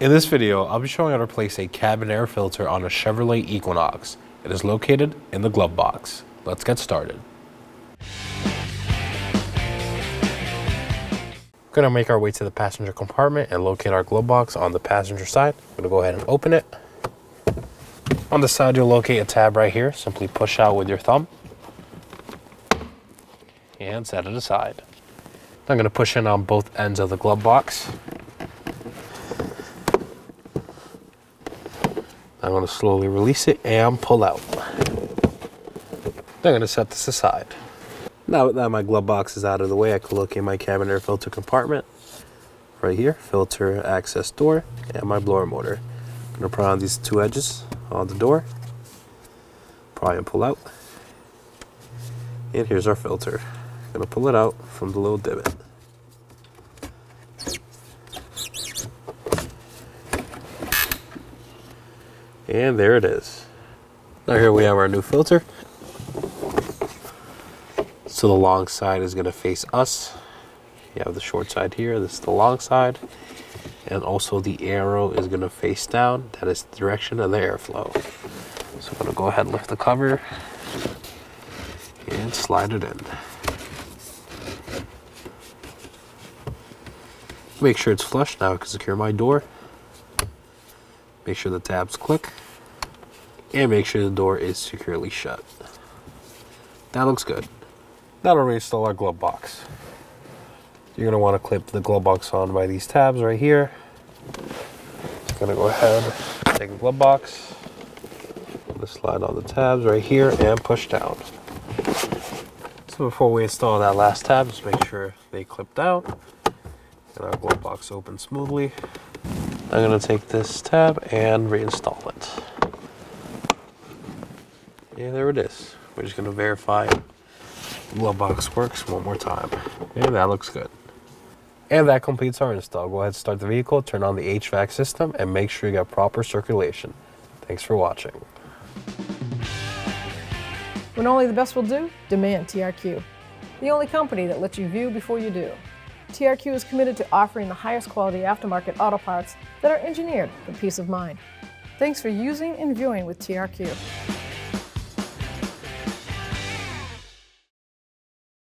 In this video, I'll be showing how to replace a cabin air filter on a Chevrolet Equinox. It is located in the glove box. Let's get started. We're going to make our way to the passenger compartment and locate our glove box on the passenger side. I'm going to go ahead and open it. On the side, you'll locate a tab right here. Simply push out with your thumb and set it aside. I'm going to push in on both ends of the glove box. I'm going to slowly release it and pull out. I'm going to set this aside. Now that my glove box is out of the way, I can locate my cabin air filter compartment. Right here, filter access door, and my blower motor. I'm going to put on these two edges on the door. Pry and pull out. And here's our filter. I'm going to pull it out from the little divot. And there it is. Now here we have our new filter. So the long side is going to face us. You have the short side here. This is the long side. And also the arrow is going to face down. That is the direction of the airflow. So I'm going to go ahead and lift the cover and slide it in. Make sure it's flush. Now I can secure my door. Make sure the tabs click. And make sure the door is securely shut. That looks good. Now to reinstall our glove box. You're going to want to clip the glove box on by these tabs right here. Just going to go ahead, take the glove box, slide on the tabs right here and push down. So before we install that last tab, just make sure they clip down and our glove box opens smoothly. I'm going to take this tab and reinstall it. And there it is. We're just going to verify the glove box works one more time. And that looks good. And that completes our install. Go ahead and start the vehicle, turn on the HVAC system, and make sure you got proper circulation. Thanks for watching. When only the best will do, demand TRQ. The only company that lets you view before you do. TRQ is committed to offering the highest quality aftermarket auto parts that are engineered for peace of mind. Thanks for using and viewing with TRQ.